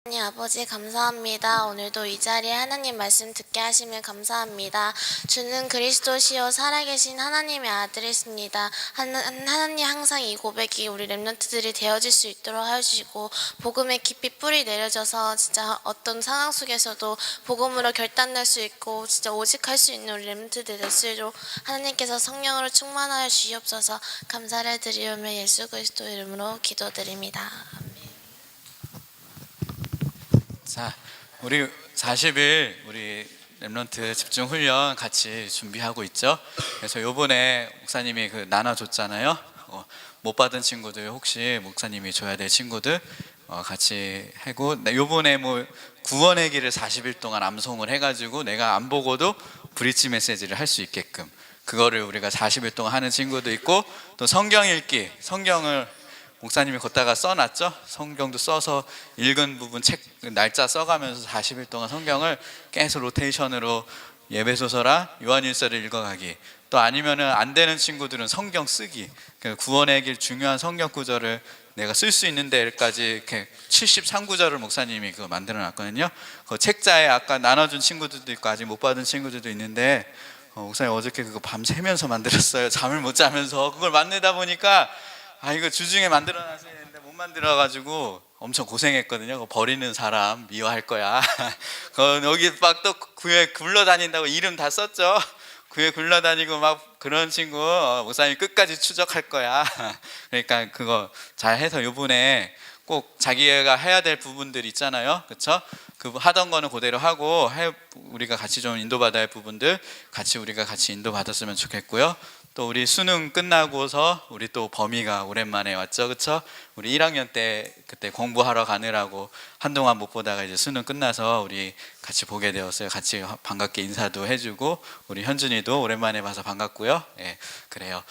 하나님 아버지 감사합니다. 오늘도 이 자리에 하나님 말씀 듣게 하시면 감사합니다. 주는 그리스도시요 살아계신 하나님의 아들이십니다. 하나님 항상 이 고백이 우리 렘넌트들이 되어질 수 있도록 해주시고 복음에 깊이 뿌리 내려져서 진짜 어떤 상황 속에서도 복음으로 결단낼 수 있고 진짜 오직할 수 있는 우리 렘넌트들 될 수 있도록 하나님께서 성령으로 충만하여 주시옵소서. 감사를 드리오며 예수 그리스도 이름으로 기도드립니다. 자, 우리 40일 우리 렘넌트 집중 훈련 같이 준비하고 있죠. 그래서 요번에 목사님이 나눠줬잖아요. 못 받은 친구들 혹시 목사님이 줘야 될 친구들 같이 하고, 요번에 뭐 구원의 길을 40일 동안 암송을 해가지고 내가 안 보고도 브리지 메시지를 할 수 있게끔 그거를 우리가 40일 동안 하는 친구도 있고, 또 성경 읽기, 성경을 목사님이 걷다가 써놨죠. 성경도 써서 읽은 부분 책 날짜 써가면서 40일 동안 성경을 계속 로테이션으로 예배소서랑 요한일서를 읽어가기, 또 아니면은 안 되는 친구들은 성경 쓰기, 구원의 길 중요한 성경 구절을 내가 쓸 수 있는 데까지 이렇게 73구절을 목사님이 그거 만들어놨거든요. 그 책자에 아까 나눠준 친구들도 있고 아직 못 받은 친구들도 있는데 목사님 어저께 그거 밤 새면서 만들었어요. 잠을 못 자면서 그걸 만들다 보니까 이거 주중에 만들어놨어야 되는데 못 만들어가지고 엄청 고생했거든요. 그거 버리는 사람 미워할 거야. 여기 막 또 교회 굴러다닌다고 이름 다 썼죠. 교회 굴러다니고 막 그런 친구 목사님 끝까지 추적할 거야. 그러니까 그거 잘 해서 요번에 꼭 자기가 해야 될 부분들 있잖아요. 그렇죠? 그 하던 거는 그대로 하고 우리가 같이 좀 인도받아야 할 부분들 우리가 같이 인도받았으면 좋겠고요. 또 우리 수능 끝나고서 우리 또 범이가 오랜만에 왔죠. 그렇죠? 우리 1학년 때 그때 공부하러 가느라고 한동안 못 보다가 이제 수능 끝나서 우리 같이 보게 되었어요. 같이 반갑게 인사도 해주고, 우리 현준이도 오랜만에 봐서 반갑고요. 예, 그래요.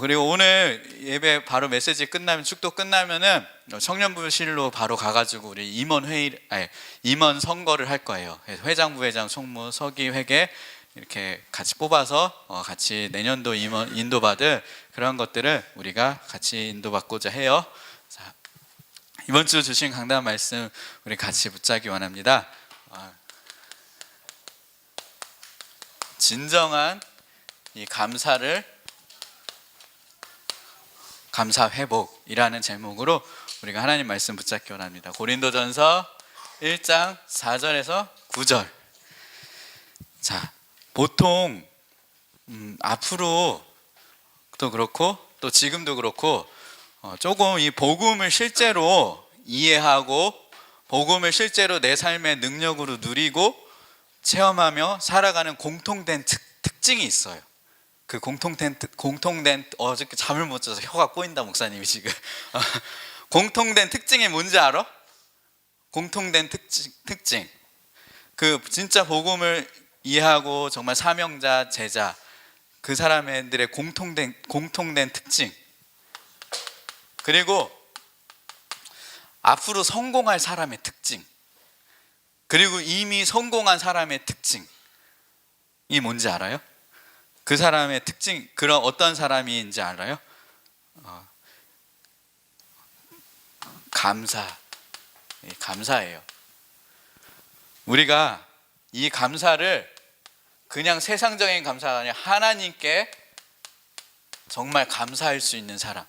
그리고 오늘 예배 바로 메시지 끝나면, 축도 끝나면은 청년부실로 바로 가가지고 우리 임원 선거를 할 거예요. 회장, 부회장, 총무, 서기, 회계 이렇게 같이 뽑아서 같이 내년도 임원 인도받을 그런 것들을 우리가 같이 인도받고자 해요. 자, 이번 주 주신 강단 말씀 우리 같이 붙잡기 원합니다. 진정한 이 감사 회복이라는 제목으로 우리가 하나님 말씀 붙잡기 원합니다. 고린도전서 1장 4절에서 9절. 자, 보통 앞으로도 그렇고 또 지금도 그렇고 조금 이 복음을 실제로 이해하고 복음을 실제로 내 삶의 능력으로 누리고 체험하며 살아가는 공통된 특징이 있어요. 그 공통된 어저께 잠을 못 자서 혀가 꼬인다 목사님이 지금. 공통된 특징이 뭔지 알아? 공통된 특징. 그 진짜 복음을 이해하고 정말 사명자, 제자, 그 사람들의 공통된 특징, 그리고 앞으로 성공할 사람의 특징, 그리고 이미 성공한 사람의 특징이 뭔지 알아요? 그 사람의 특징, 그런 어떤 사람인지 알아요? 감사예요. 우리가 이 감사를 그냥 세상적인 감사가 아니라 하나님께 정말 감사할 수 있는 사람,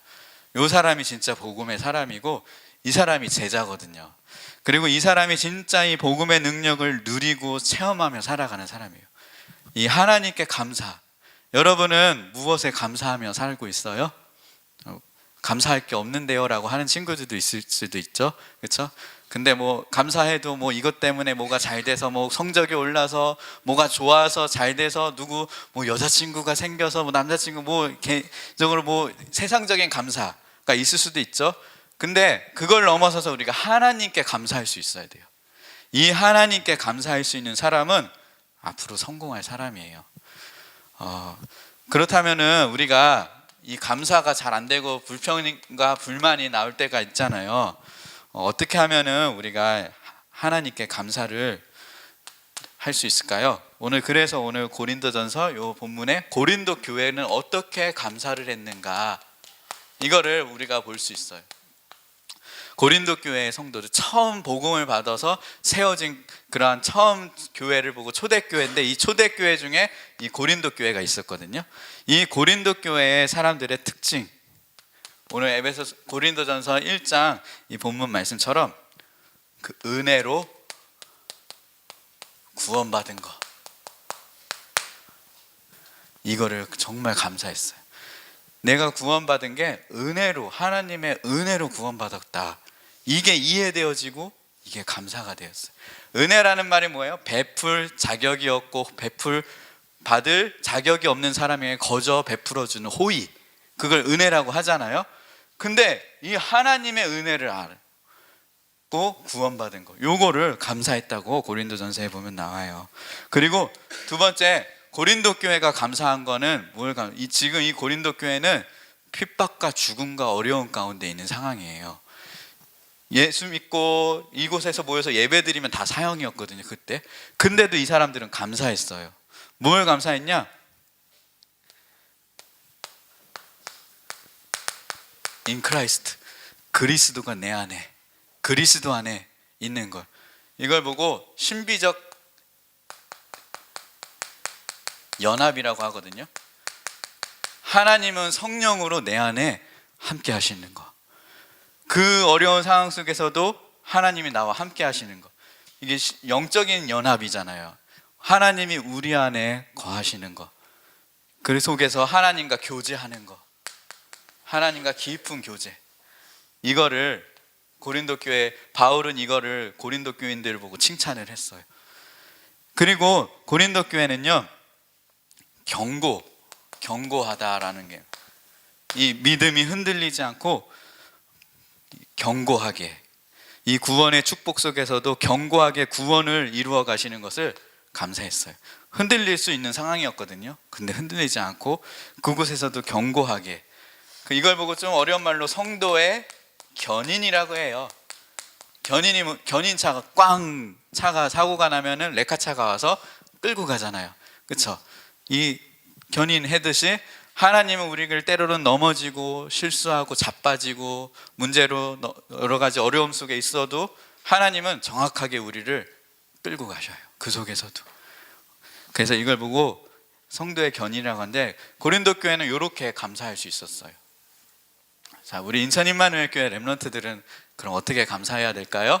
이 사람이 진짜 복음의 사람이고 이 사람이 제자거든요. 그리고 이 사람이 진짜 이 복음의 능력을 누리고 체험하며 살아가는 사람이에요. 이 하나님께 감사. 여러분은 무엇에 감사하며 살고 있어요? 감사할 게 없는데요 라고 하는 친구들도 있을 수도 있죠. 그렇죠? 근데 뭐 감사해도 뭐 이것 때문에 뭐가 잘 돼서 뭐 성적이 올라서 뭐가 좋아서 잘 돼서 누구 뭐 여자친구가 생겨서 뭐 남자친구 뭐 개인적으로 뭐 세상적인 감사가 있을 수도 있죠. 근데 그걸 넘어서서 우리가 하나님께 감사할 수 있어야 돼요. 이 하나님께 감사할 수 있는 사람은 앞으로 성공할 사람이에요. 그렇다면은 우리가 이 감사가 잘 안 되고 불평과 불만이 나올 때가 있잖아요. 어떻게 하면은 우리가 하나님께 감사를 할 수 있을까요? 그래서 오늘 고린도전서 이 본문에 고린도 교회는 어떻게 감사를 했는가, 이거를 우리가 볼 수 있어요. 고린도 교회의 성도들 처음 복음을 받아서 세워진 그러한 처음 교회를 보고 초대교회인데, 이 초대교회 중에 이 고린도 교회가 있었거든요. 이 고린도 교회의 사람들의 특징, 오늘 에베소 고린도전서 1장 이 본문 말씀처럼 그 은혜로 구원받은 거, 이거를 정말 감사했어요. 내가 구원받은 게 은혜로, 하나님의 은혜로 구원받았다, 이게 이해되어지고 이게 감사가 되었어요. 은혜라는 말이 뭐예요? 베풀 자격이 없고 베풀 받을 자격이 없는 사람에게 거저 베풀어주는 호의, 그걸 은혜라고 하잖아요. 근데 이 하나님의 은혜를 알고 구원받은 거, 요거를 감사했다고 고린도전서에 보면 나와요. 그리고 두 번째, 고린도 교회가 감사한 거는 지금 이 고린도 교회는 핍박과 죽음과 어려움 가운데 있는 상황이에요. 예수 믿고 이곳에서 모여서 예배드리면 다 사형이었거든요, 그때. 근데도 이 사람들은 감사했어요. 뭘 감사했냐? In Christ, 그리스도가 내 안에, 그리스도 안에 있는 걸, 이걸 보고 신비적 연합이라고 하거든요. 하나님은 성령으로 내 안에 함께 하시는 거, 그 어려운 상황 속에서도 하나님이 나와 함께 하시는 거, 이게 영적인 연합이잖아요. 하나님이 우리 안에 거하시는 거, 그 속에서 하나님과 교제하는 거, 하나님과 깊은 교제, 이거를 고린도 교회, 바울은 이거를 고린도 교인들을 보고 칭찬을 했어요. 그리고 고린도 교회는요, 경고하다라는 게, 이 믿음이 흔들리지 않고 견고하게, 이 구원의 축복 속에서도 견고하게 구원을 이루어 가시는 것을 감사했어요. 흔들릴 수 있는 상황이었거든요. 근데 흔들리지 않고 그곳에서도 견고하게, 이걸 보고 좀 어려운 말로 성도의 견인이라고 해요. 견인차가 차가 사고가 나면은 레카차가 와서 끌고 가잖아요, 그렇죠? 이 견인하듯이 하나님은 우리를 때로는 넘어지고 실수하고 자빠지고 문제로 여러 가지 어려움 속에 있어도 하나님은 정확하게 우리를 끌고 가셔요, 그 속에서도. 그래서 이걸 보고 성도의 견인이라고 하는데, 고린도 교회는 이렇게 감사할 수 있었어요. 자, 우리 인천 임마누엘 교회 렘넌트들은 그럼 어떻게 감사해야 될까요?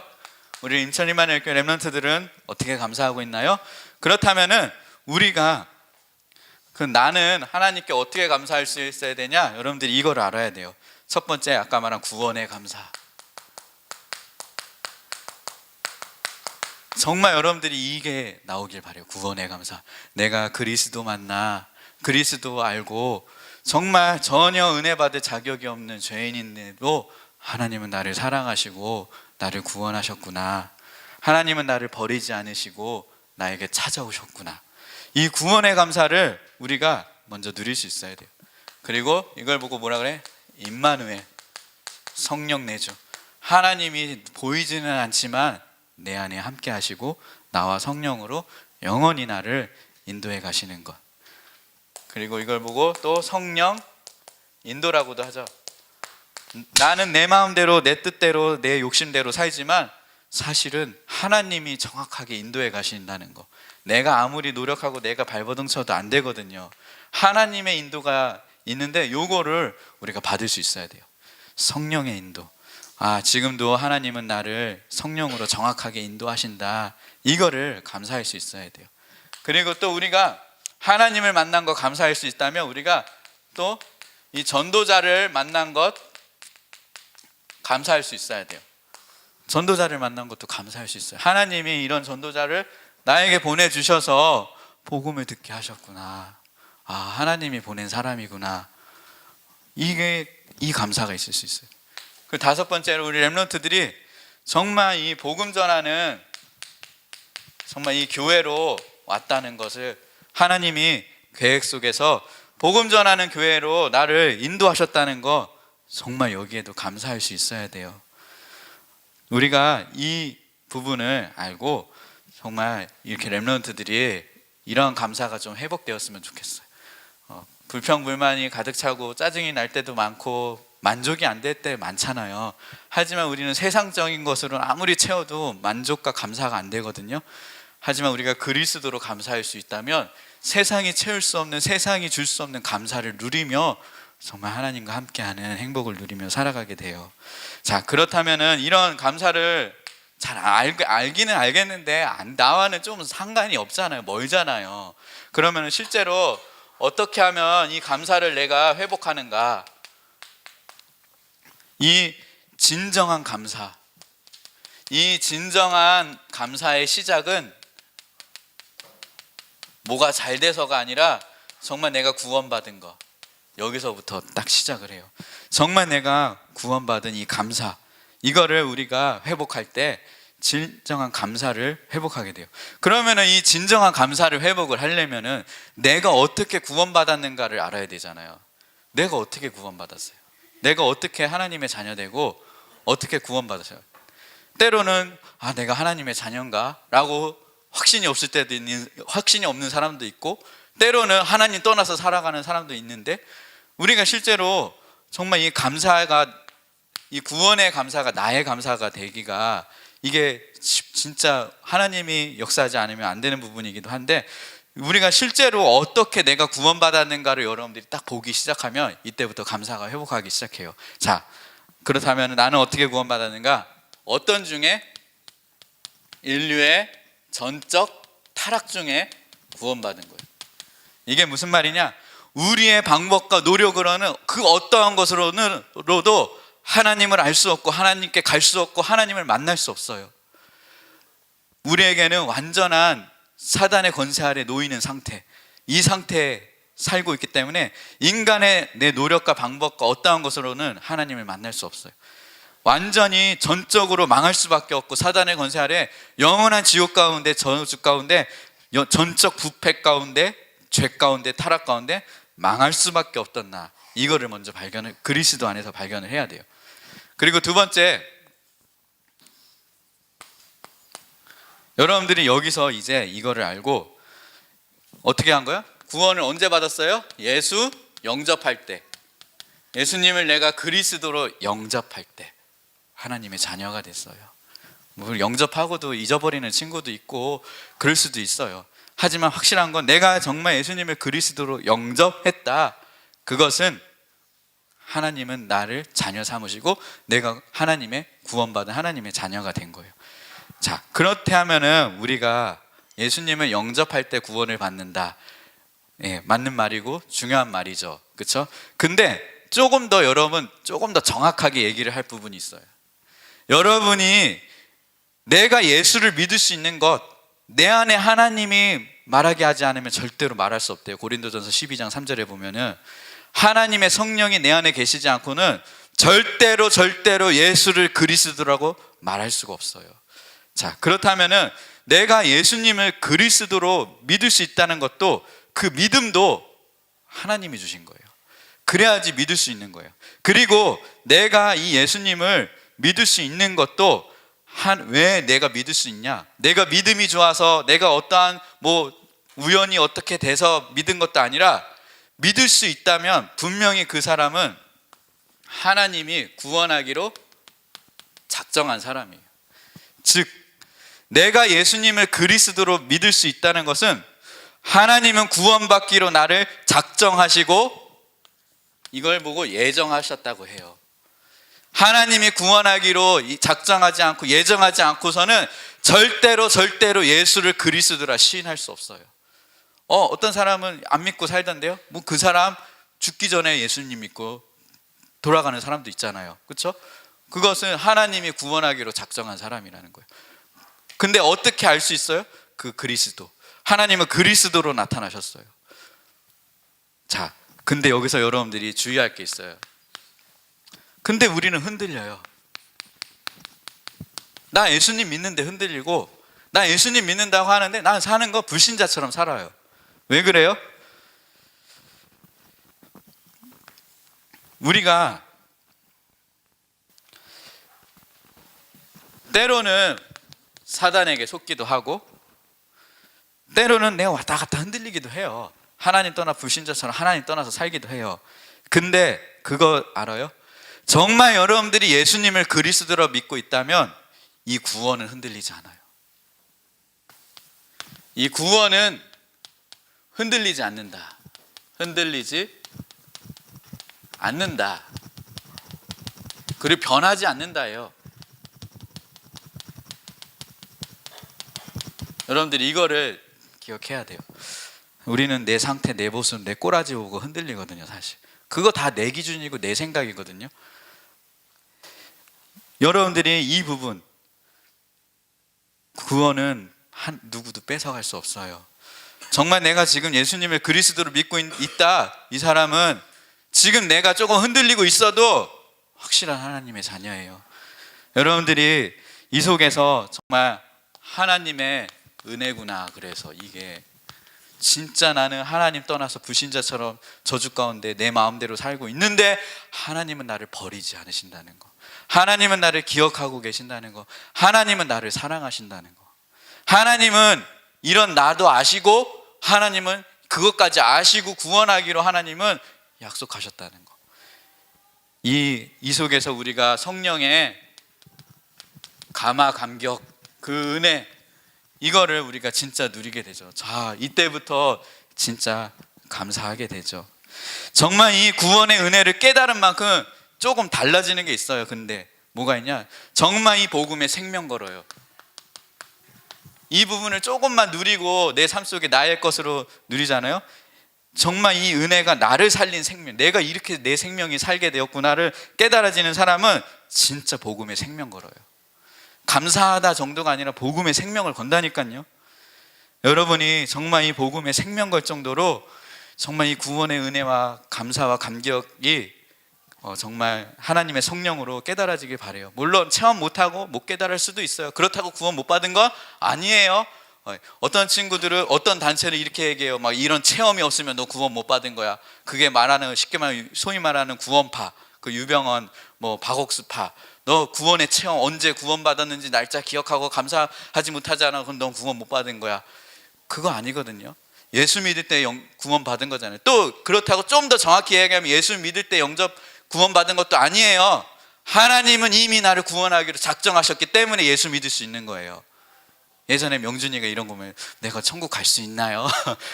우리 인천 임마누엘 교회 렘넌트들은 어떻게 감사하고 있나요? 그렇다면은 우리가 나는 하나님께 어떻게 감사할 수 있어야 되냐? 여러분들이 이걸 알아야 돼요. 첫 번째, 아까 말한 구원의 감사. 정말 여러분들이 이게 나오길 바래요. 구원의 감사. 내가 그리스도 만나, 그리스도 알고 정말 전혀 은혜 받을 자격이 없는 죄인인데도 하나님은 나를 사랑하시고 나를 구원하셨구나. 하나님은 나를 버리지 않으시고 나에게 찾아오셨구나. 이 구원의 감사를 우리가 먼저 누릴 수 있어야 돼요. 그리고 이걸 보고 뭐라 그래? 임마누엘, 성령 내주. 하나님이 보이지는 않지만 내 안에 함께 하시고 나와 성령으로 영원히 나를 인도해 가시는 것. 그리고 이걸 보고 또 성령 인도라고도 하죠. 나는 내 마음대로, 내 뜻대로, 내 욕심대로 살지만 사실은 하나님이 정확하게 인도해 가신다는 거. 내가 아무리 노력하고 내가 발버둥 쳐도 안 되거든요. 하나님의 인도가 있는데 요거를 우리가 받을 수 있어야 돼요. 성령의 인도. 지금도 하나님은 나를 성령으로 정확하게 인도하신다. 이거를 감사할 수 있어야 돼요. 그리고 또 우리가 하나님을 만난 거 감사할 수 있다면 우리가 또 이 전도자를 만난 것 감사할 수 있어야 돼요. 전도자를 만난 것도 감사할 수 있어요. 하나님이 이런 전도자를 나에게 보내주셔서 복음을 듣게 하셨구나. 하나님이 보낸 사람이구나. 이 감사가 있을 수 있어요. 그 다섯 번째로 우리 렘넌트들이 정말 이 복음 전하는 정말 이 교회로 왔다는 것을, 하나님이 계획 속에서 복음 전하는 교회로 나를 인도하셨다는 거, 정말 여기에도 감사할 수 있어야 돼요. 우리가 이 부분을 알고 정말 이렇게 렘넌트들이 이런 감사가 좀 회복되었으면 좋겠어요. 불평불만이 가득 차고 짜증이 날 때도 많고 만족이 안 될 때 많잖아요. 하지만 우리는 세상적인 것으로 아무리 채워도 만족과 감사가 안 되거든요. 하지만 우리가 그리스도로 감사할 수 있다면 세상이 채울 수 없는, 세상이 줄 수 없는 감사를 누리며 정말 하나님과 함께하는 행복을 누리며 살아가게 돼요. 자, 그렇다면은 이런 감사를 잘 알기는 알겠는데 나와는 좀 상관이 없잖아요. 멀잖아요. 그러면 실제로 어떻게 하면 이 감사를 내가 회복하는가? 이 진정한 감사, 이 진정한 감사의 시작은 뭐가 잘 돼서가 아니라 정말 내가 구원받은 거, 여기서부터 딱 시작을 해요. 정말 내가 구원받은 이 감사, 이거를 우리가 회복할 때 진정한 감사를 회복하게 돼요. 그러면은 이 진정한 감사를 회복을 하려면은 내가 어떻게 구원받았는가를 알아야 되잖아요. 내가 어떻게 구원받았어요? 내가 어떻게 하나님의 자녀되고 어떻게 구원받았어요? 때로는 내가 하나님의 자녀인가? 라고 확신이 없을 때도 있는, 확신이 없는 사람도 있고, 때로는 하나님 떠나서 살아가는 사람도 있는데, 우리가 실제로 정말 이 감사가, 이 구원의 감사가 나의 감사가 되기가, 이게 진짜 하나님이 역사하지 않으면 안 되는 부분이기도 한데, 우리가 실제로 어떻게 내가 구원받았는가를 여러분들이 딱 보기 시작하면 이때부터 감사가 회복하기 시작해요. 자, 그렇다면 나는 어떻게 구원받았는가? 어떤 중에? 인류의 전적 타락 중에 구원받은 거예요. 이게 무슨 말이냐? 우리의 방법과 노력으로는 그 어떠한 것으로도 하나님을 알 수 없고 하나님께 갈 수 없고 하나님을 만날 수 없어요. 우리에게는 완전한 사단의 권세 아래 놓이는 상태, 이 상태에 살고 있기 때문에 인간의 내 노력과 방법과 어떠한 것으로는 하나님을 만날 수 없어요. 완전히 전적으로 망할 수밖에 없고 사단의 권세 아래 영원한 지옥 가운데, 저주 가운데, 전적 부패 가운데, 죄 가운데, 타락 가운데 망할 수밖에 없던 나, 이거를 먼저 그리스도 안에서 발견을 해야 돼요. 그리고 두 번째, 여러분들이 여기서 이제 이거를 알고 어떻게 한 거야? 구원을 언제 받았어요? 예수 영접할 때, 예수님을 내가 그리스도로 영접할 때 하나님의 자녀가 됐어요. 뭐 영접하고도 잊어버리는 친구도 있고 그럴 수도 있어요. 하지만 확실한 건 내가 정말 예수님을 그리스도로 영접했다, 그것은 하나님은 나를 자녀 삼으시고 내가 하나님의 구원받은 하나님의 자녀가 된 거예요. 자, 그렇게 하면은 우리가 예수님을 영접할 때 구원을 받는다, 맞는 말이고 중요한 말이죠, 그렇죠? 근데 조금 더 정확하게 얘기를 할 부분이 있어요. 여러분이 내가 예수를 믿을 수 있는 것, 내 안에 하나님이 말하게 하지 않으면 절대로 말할 수 없대요. 고린도전서 12장 3절에 보면은 하나님의 성령이 내 안에 계시지 않고는 절대로 예수를 그리스도라고 말할 수가 없어요. 자, 그렇다면은 내가 예수님을 그리스도로 믿을 수 있다는 것도, 그 믿음도 하나님이 주신 거예요. 그래야지 믿을 수 있는 거예요. 그리고 내가 이 예수님을 믿을 수 있는 것도 왜 내가 믿을 수 있냐? 내가 믿음이 좋아서 내가 어떠한 우연히 어떻게 돼서 믿은 것도 아니라, 믿을 수 있다면 분명히 그 사람은 하나님이 구원하기로 작정한 사람이에요. 즉, 내가 예수님을 그리스도로 믿을 수 있다는 것은 하나님은 구원받기로 나를 작정하시고 이걸 보고 예정하셨다고 해요. 하나님이 구원하기로 작정하지 않고 예정하지 않고서는 절대로 예수를 그리스도라 시인할 수 없어요. 어떤 사람은 안 믿고 살던데요, 그 사람 죽기 전에 예수님 믿고 돌아가는 사람도 있잖아요, 그렇죠? 그것은 하나님이 구원하기로 작정한 사람이라는 거예요. 근데 어떻게 알 수 있어요? 그 그리스도, 하나님은 그리스도로 나타나셨어요. 자, 근데 여기서 여러분들이 주의할 게 있어요. 근데 우리는 흔들려요. 나 예수님 믿는데 흔들리고, 나 예수님 믿는다고 하는데 난 사는 거 불신자처럼 살아요. 왜 그래요? 우리가 때로는 사단에게 속기도 하고, 때로는 내가 왔다 갔다 흔들리기도 해요. 하나님 떠나 불신자처럼 하나님 떠나서 살기도 해요. 근데 그거 알아요? 정말 여러분들이 예수님을 그리스도로 믿고 있다면 이 구원은 흔들리지 않아요. 이 구원은 흔들리지 않는다. 흔들리지 않는다. 그리고 변하지 않는다예요. 여러분들이 이거를 기억해야 돼요. 우리는 내 상태, 내 모습, 내 꼬라지 보고 흔들리거든요, 사실. 그거 다 내 기준이고 내 생각이거든요. 여러분들이 이 부분, 구원은 누구도 뺏어갈 수 없어요. 정말 내가 지금 예수님을 그리스도로 믿고 있다, 이 사람은 지금 내가 조금 흔들리고 있어도 확실한 하나님의 자녀예요. 여러분들이 이 속에서 정말 하나님의 은혜구나, 그래서 이게 진짜 나는 하나님 떠나서 불신자처럼 저주 가운데 내 마음대로 살고 있는데 하나님은 나를 버리지 않으신다는 거, 하나님은 나를 기억하고 계신다는 거, 하나님은 나를 사랑하신다는 거, 하나님은 이런 나도 아시고 하나님은 그것까지 아시고 구원하기로 하나님은 약속하셨다는 거. 이 속에서 우리가 성령의 감화 감격, 그 은혜, 이거를 우리가 진짜 누리게 되죠. 자, 이때부터 진짜 감사하게 되죠. 정말 이 구원의 은혜를 깨달은 만큼 조금 달라지는 게 있어요. 근데 뭐가 있냐? 정말 이 복음에 생명 걸어요. 이 부분을 조금만 누리고 내 삶 속에 나의 것으로 누리잖아요. 정말 이 은혜가 나를 살린 생명, 내가 이렇게 내 생명이 살게 되었구나를 깨달아지는 사람은 진짜 복음에 생명 걸어요. 감사하다 정도가 아니라 복음의 생명을 건다니까요. 여러분이 정말 이 복음의 생명 걸 정도로 정말 이 구원의 은혜와 감사와 감격이 정말 하나님의 성령으로 깨달아지길 바래요. 물론 체험 못하고 못 깨달을 수도 있어요. 그렇다고 구원 못 받은 거 아니에요. 어떤 친구들은 어떤 단체를 이렇게 얘기해요. 막 이런 체험이 없으면 너 구원 못 받은 거야. 그게 말하는, 쉽게 말하면 소위 말하는 구원파, 그 유병헌 뭐 박옥수파, 너 구원의 체험 언제 구원 받았는지 날짜 기억하고 감사하지 못하잖아. 그럼 넌 구원 못 받은 거야. 그거 아니거든요. 예수 믿을 때 구원 받은 거잖아요. 또 그렇다고 좀 더 정확히 얘기하면 예수 믿을 때 영접 구원 받은 것도 아니에요. 하나님은 이미 나를 구원하기로 작정하셨기 때문에 예수 믿을 수 있는 거예요. 예전에 명준이가 이런 고민, 내가 천국 갈 수 있나요?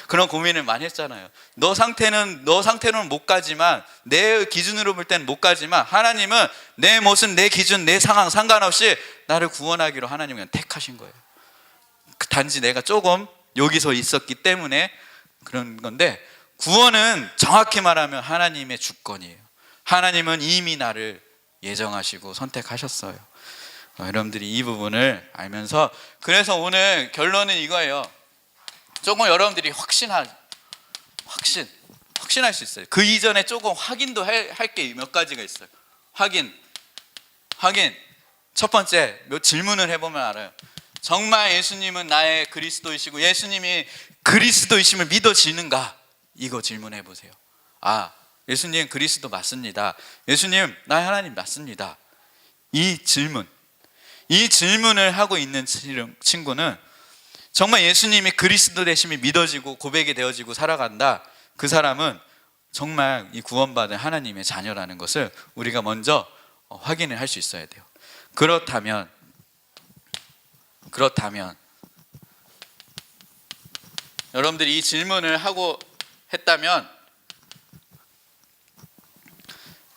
그런 고민을 많이 했잖아요. 너 상태로는 못 가지만, 내 기준으로 볼 때는 못 가지만 하나님은 내 모습, 내 기준, 내 상황 상관없이 나를 구원하기로 하나님은 택하신 거예요. 단지 내가 조금 여기서 있었기 때문에 그런 건데, 구원은 정확히 말하면 하나님의 주권이에요. 하나님은 이미 나를 예정하시고 선택하셨어요. 여러분들이 이 부분을 알면서, 그래서 오늘 결론은 이거예요. 조금 여러분들이 확신할 수 있어요. 그 이전에 조금 확인도 할 게 몇 가지가 있어요. 확인. 첫 번째, 몇 질문을 해보면 알아요. 정말 예수님은 나의 그리스도이시고 예수님이 그리스도이심을 믿어지는가? 이거 질문해 보세요. 아, 예수님 그리스도 맞습니다. 예수님 나의 하나님 맞습니다. 이 질문을 하고 있는 친구는 정말 예수님이 그리스도 되심이 믿어지고 고백이 되어지고 살아간다. 그 사람은 정말 이 구원받은 하나님의 자녀라는 것을 우리가 먼저 확인을 할 수 있어야 돼요. 그렇다면 여러분들이 이 질문을 하고 했다면,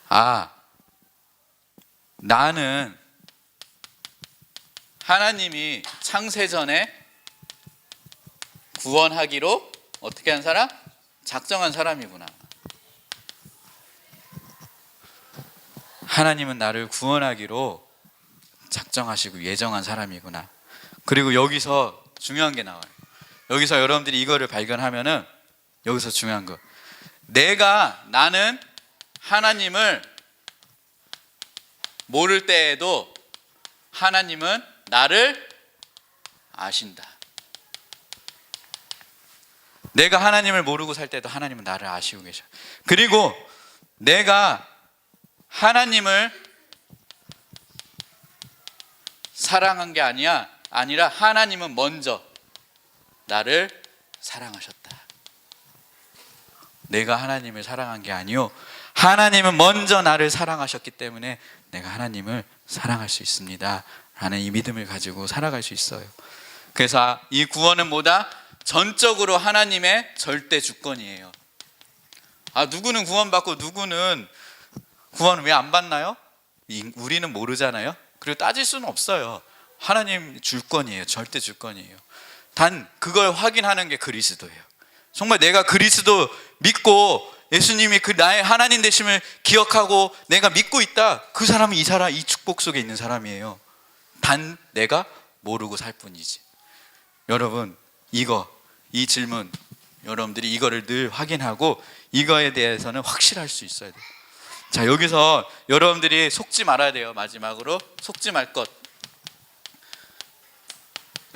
아, 나는 하나님이 창세전에 구원하기로 어떻게 한 사람? 작정한 사람이구나. 하나님은 나를 구원하기로 작정하시고 예정한 사람이구나. 그리고 여기서 중요한 게 나와요. 여기서 여러분들이 이거를 발견하면은, 여기서 중요한 거, 나는 하나님을 모를 때에도 하나님은 나를 아신다. 내가 하나님을 모르고 살 때도 하나님은 나를 아시고 계셔. 그리고 내가 하나님을 사랑한 게 아니라 하나님은 먼저 나를 사랑하셨다. 내가 하나님을 사랑한 게 아니요, 하나님은 먼저 나를 사랑하셨기 때문에 내가 하나님을 사랑할 수 있습니다 라는 이 믿음을 가지고 살아갈 수 있어요. 그래서 이 구원은 뭐다? 전적으로 하나님의 절대 주권이에요. 누구는 구원받고 누구는 구원 왜 안 받나요? 우리는 모르잖아요. 그리고 따질 수는 없어요. 하나님 주권이에요. 절대 주권이에요. 단 그걸 확인하는 게 그리스도예요. 정말 내가 그리스도 믿고 예수님이 그 나의 하나님 되심을 기억하고 내가 믿고 있다. 그 사람은 이 축복 속에 있는 사람이에요. 단 내가 모르고 살 뿐이지. 여러분 이 질문 여러분들이 이거를 늘 확인하고 이거에 대해서는 확실할 수 있어야 돼요. 자, 여기서 여러분들이 속지 말아야 돼요. 마지막으로 속지 말 것.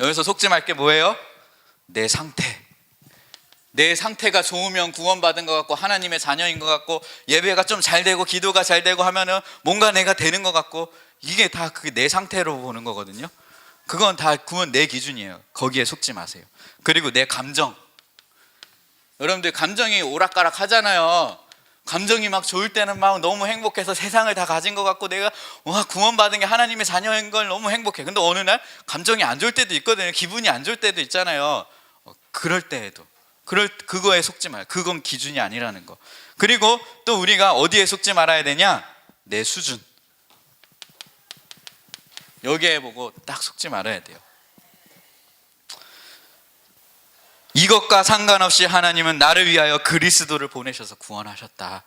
여기서 속지 말 게 뭐예요? 내 상태. 내 상태가 좋으면 구원받은 것 같고 하나님의 자녀인 것 같고 예배가 좀 잘 되고 기도가 잘 되고 하면은 뭔가 내가 되는 것 같고, 이게 다 그게 내 상태로 보는 거거든요. 그건 다 구원 내 기준이에요. 거기에 속지 마세요. 그리고 내 감정. 여러분들 감정이 오락가락 하잖아요. 감정이 막 좋을 때는 막 너무 행복해서 세상을 다 가진 것 같고 내가 구원받은 게 하나님의 자녀인 걸 너무 행복해. 근데 어느 날 감정이 안 좋을 때도 있거든요. 기분이 안 좋을 때도 있잖아요. 그럴 때에도 그거에 속지 마요. 그건 기준이 아니라는 거. 그리고 또 우리가 어디에 속지 말아야 되냐? 내 수준. 여기에 보고 딱 속지 말아야 돼요. 이것과 상관없이 하나님은 나를 위하여 그리스도를 보내셔서 구원하셨다.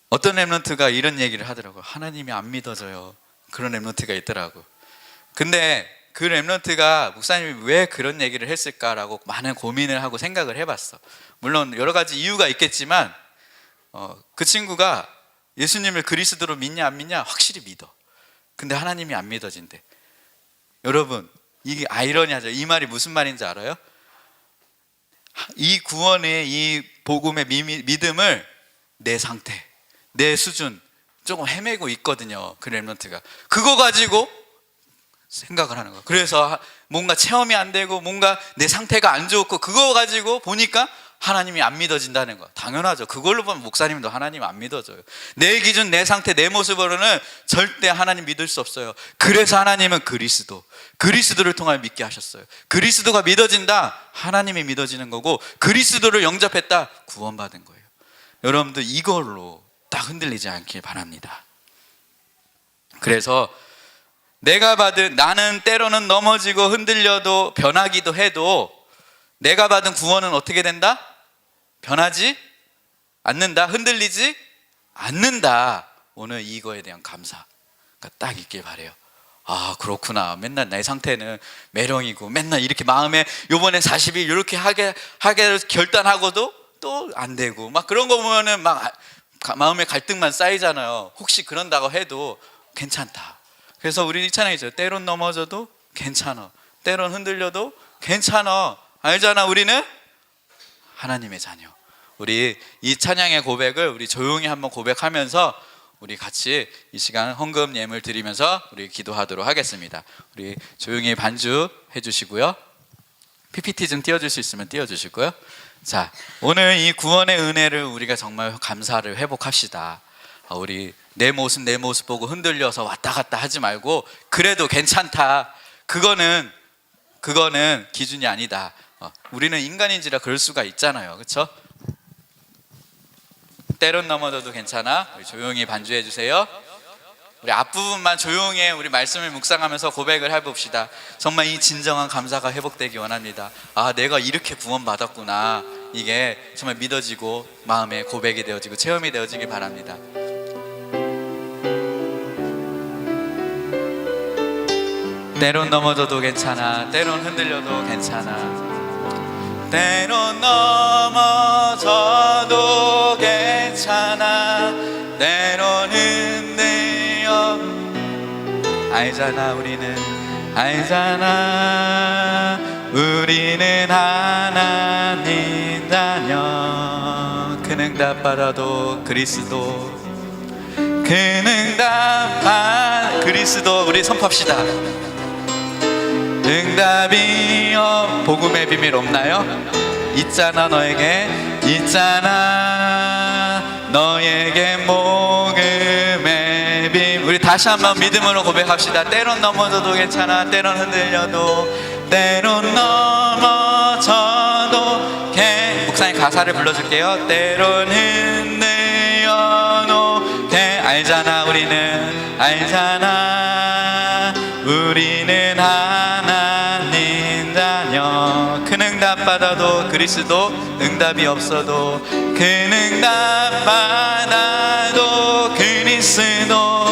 어떤 렘넌트가 이런 얘기를 하더라고요. 하나님이 안 믿어져요. 그런 렘넌트가 있더라고. 근데 그 렘넌트가 목사님이 왜 그런 얘기를 했을까라고 많은 고민을 하고 생각을 해봤어. 물론 여러 가지 이유가 있겠지만 그 친구가 예수님을 그리스도로 믿냐 안 믿냐 확실히 믿어. 근데 하나님이 안 믿어진대. 여러분 이게 아이러니하죠. 이 말이 무슨 말인지 알아요? 이 구원의 이 복음의 믿음을 내 상태, 내 수준 조금 헤매고 있거든요. 그 렘넌트가 그거 가지고 생각을 하는 거예요. 그래서 뭔가 체험이 안 되고 뭔가 내 상태가 안 좋고 그거 가지고 보니까 하나님이 안 믿어진다는 거. 당연하죠. 그걸로 보면 목사님도 하나님 안 믿어져요. 내 기준, 내 상태, 내 모습으로는 절대 하나님 믿을 수 없어요. 그래서 하나님은 그리스도를 통하여 믿게 하셨어요. 그리스도가 믿어진다, 하나님이 믿어지는 거고, 그리스도를 영접했다, 구원받은 거예요. 여러분들 이걸로 딱 흔들리지 않길 바랍니다. 그래서 나는 때로는 넘어지고 흔들려도 변하기도 해도 내가 받은 구원은 어떻게 된다? 변하지 않는다. 흔들리지 않는다. 오늘 이거에 대한 감사가 딱 있길 바래요. 그렇구나. 맨날 내 상태는 매령이고 맨날 이렇게 마음에 요번에 40일 이렇게 하게 결단하고도 또 안 되고 막 그런 거 보면은 막 마음에 갈등만 쌓이잖아요. 혹시 그런다고 해도 괜찮다. 그래서 우리 이 찬양이죠. 때론 넘어져도 괜찮아. 때론 흔들려도 괜찮아. 알잖아. 우리는 하나님의 자녀. 우리 이 찬양의 고백을 우리 조용히 한번 고백하면서 우리 같이 이 시간 헌금 예물 드리면서 우리 기도하도록 하겠습니다. 우리 조용히 반주해 주시고요. PPT 좀 띄워줄 수 있으면 띄워주시고요. 자, 오늘 이 구원의 은혜를 우리가 정말 감사를 회복합시다. 우리 내 모습 보고 흔들려서 왔다 갔다 하지 말고 그래도 괜찮다. 그거는 기준이 아니다. 우리는 인간인지라 그럴 수가 있잖아요. 그렇죠? 때론 넘어져도 괜찮아. 우리 조용히 반주해 주세요. 우리 앞부분만 조용히 우리 말씀을 묵상하면서 고백을 해봅시다. 정말 이 진정한 감사가 회복되기 원합니다. 내가 이렇게 구원받았구나. 이게 정말 믿어지고 마음에 고백이 되어지고 체험이 되어지길 바랍니다. 때론 넘어져도 괜찮아. 때론 흔들려도 괜찮아. 때론 넘어져도 괜찮아. 때론 흔들려. 알잖아. 우리는 하나님 자녀. 큰 응답받아도 그리스도. 큰 응답한 그리스도. 우리 선포합시다. 응답이여. 복음의 비밀 없나요? 있잖아. 너에게 있잖아. 너에게 복음의 빔. 우리 다시 한번 믿음으로 고백합시다. 때론 넘어져도 괜찮아, 때론 흔들려도, 때론 넘어져도 목사님 가사를 불러줄게요. 때론 흔들려도 알잖아, 우리는 하나님 자녀. 큰 응답 받아도 그리스도 응답이 없어도, 큰 응답 받아도 그리스도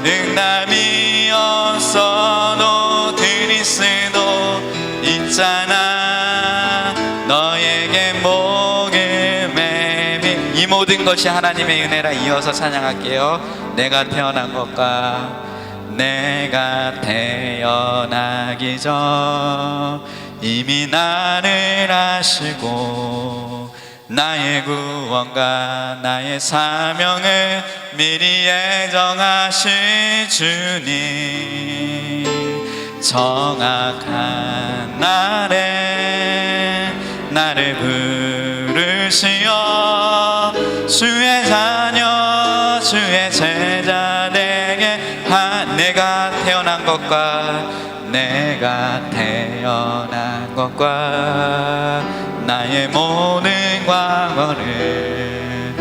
응답이 없어도 그리스도 있잖아. 너에게 복음의 빛. 이 모든 것이 하나님의 은혜라. 이어서 찬양할게요. 내가 태어난 것과 내가 태어나기 전 이미 나를 아시고 나의 구원과 나의 사명을 미리 예정하신 주님, 정확한 날에 나를 부르시어 주의 자녀 주의 제자 되게 내가 태어난 것과 나의 모든 과거를,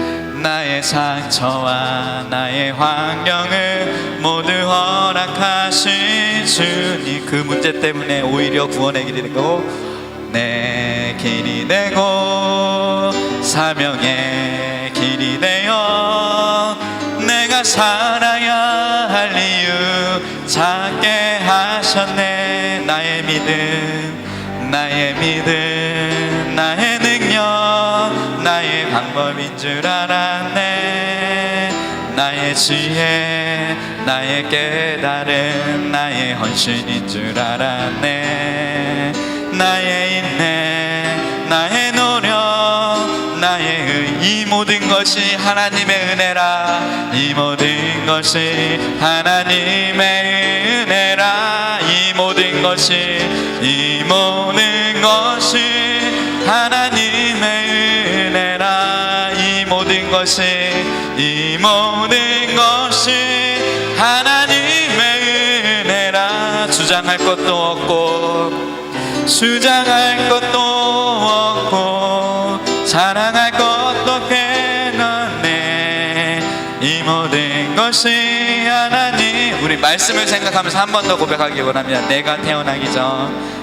나의 상처와 나의 환경을 모두 허락하신 주님, 그 문제 때문에 오히려 구원의 길이 되고 내 길이 되고 사명의 길이 되어 내가 살아야 할 이유 찾게 하셨네. 나의 믿음, 나의 능력, 나의 방법인 줄 알았네. 나의 지혜, 나의 깨달음, 나의 헌신인 줄 알았네. 나의 인내, 나의 노력, 나의 의, 이 모든 것이 하나님의 은혜라. 이 모든 것이 하나님의 은혜라. 이 모든 것이 하나님의 은혜라. 이 모든 것이 하나님의 은혜라. 주장할 것도 없고 자랑할 것도 괜찮네. 이 모든 것이 하나님. 우리 말씀을 생각하면서 한 번 더 고백하기 원합니다. 내가 태어나기 전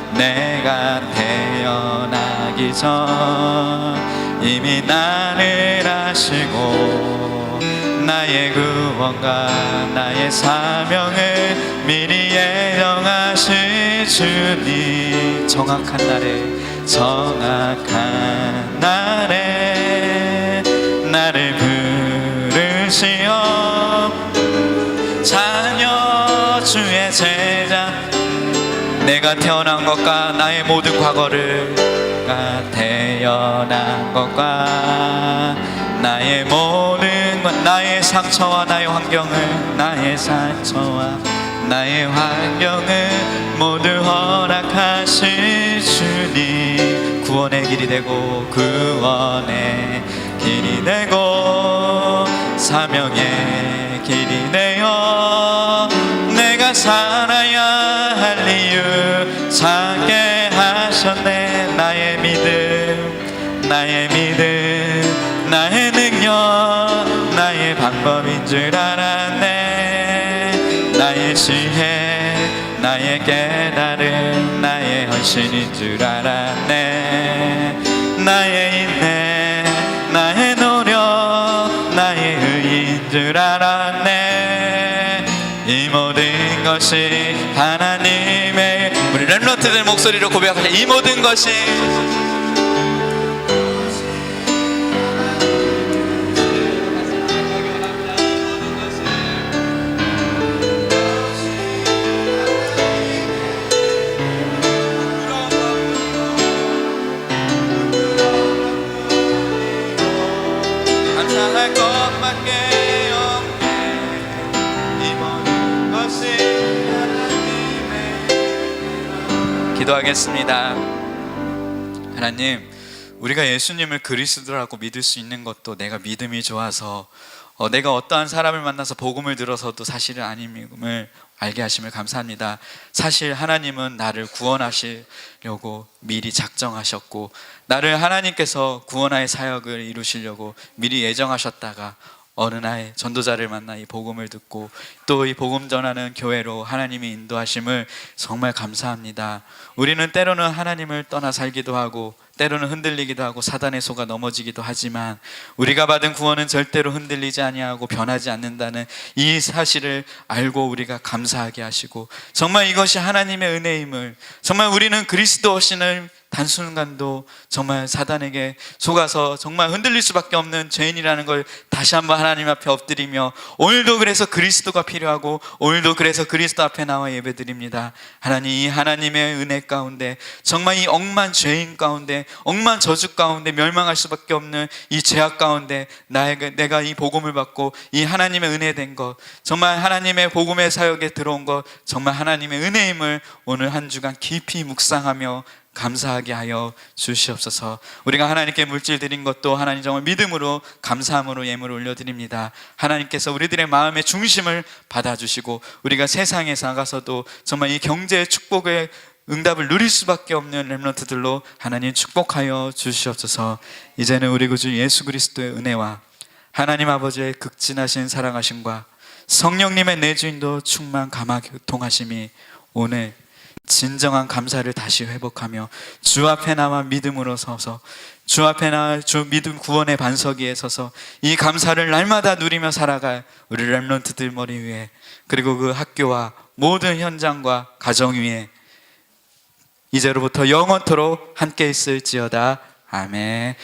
이미 나를 아시고 나의 구원과 나의 사명을 미리 예정하신 주님, 정확한 날에 나를 부르시어 자녀 주의 제자. 내가 태어난 것과 나의 모든 과거를, 나의 모든 것, 나의 상처와 나의 환경을 모두 허락하신 주님, 구원의 길이 되고 사명의 길이 되어 내가 살아야 할 이유 찾게 하셨네. 나의 믿음, 나의 능력, 나의 방법인 줄 알았네. 나의 지혜, 나의 깨달음, 나의 헌신인 줄 알았네. 나의 인내, 나의 노력, 나의 의인 줄 알았네. 이 모든 것이 하나님의, 우리 렘넌트들 목소리로 고백하자. 이 모든 것이 감사할 것밖에 없네. 이 모든 것이 하나님의. 기도하겠습니다. 하나님, 우리가 예수님을 그리스도라고 믿을 수 있는 것도 내가 믿음이 좋아서 내가 어떠한 사람을 만나서 복음을 들어서도 사실은 아님을 알게 하심을 감사합니다. 사실 하나님은 나를 구원하시려고 미리 작정하셨고 나를 하나님께서 구원의 사역을 이루시려고 미리 예정하셨다가 어느 날 전도자를 만나 이 복음을 듣고 또 이 복음 전하는 교회로 하나님이 인도하심을 정말 감사합니다. 우리는 때로는 하나님을 떠나 살기도 하고 때로는 흔들리기도 하고 사단의 속아 넘어지기도 하지만 우리가 받은 구원은 절대로 흔들리지 아니하고 변하지 않는다는 이 사실을 알고 우리가 감사하게 하시고 정말 이것이 하나님의 은혜임을, 정말 우리는 그리스도 없이는 단순간도 정말 사단에게 속아서 정말 흔들릴 수밖에 없는 죄인이라는 걸 다시 한번 하나님 앞에 엎드리며 오늘도 그래서 그리스도가 필요하고 오늘도 그래서 그리스도 앞에 나와 예배드립니다. 하나님, 이 하나님의 은혜 가운데 정말 이 억만 죄인 가운데 억만 저주 가운데 멸망할 수밖에 없는 이 죄악 가운데 내가 이 복음을 받고 이 하나님의 은혜 된 것, 정말 하나님의 복음의 사역에 들어온 것, 정말 하나님의 은혜임을 오늘 한 주간 깊이 묵상하며 감사하게 하여 주시옵소서. 우리가 하나님께 물질 드린 것도 하나님 정말 믿음으로 감사함으로 예물을 올려드립니다. 하나님께서 우리들의 마음의 중심을 받아주시고 우리가 세상에 나가서도 정말 이 경제의 축복의 응답을 누릴 수밖에 없는 렘넌트들로 하나님 축복하여 주시옵소서. 이제는 우리 구주 예수 그리스도의 은혜와 하나님 아버지의 극진하신 사랑하심과 성령님의 내주인도 충만 감화 교통하심이 오늘 진정한 감사를 다시 회복하며 주 앞에 나와 믿음으로 서서 주 앞에 나와 주 믿음 구원의 반석 위에 서서 이 감사를 날마다 누리며 살아갈 우리 렘넌트들 머리 위에, 그리고 그 학교와 모든 현장과 가정 위에 이제로부터 영원토록 함께 있을지어다. 아멘.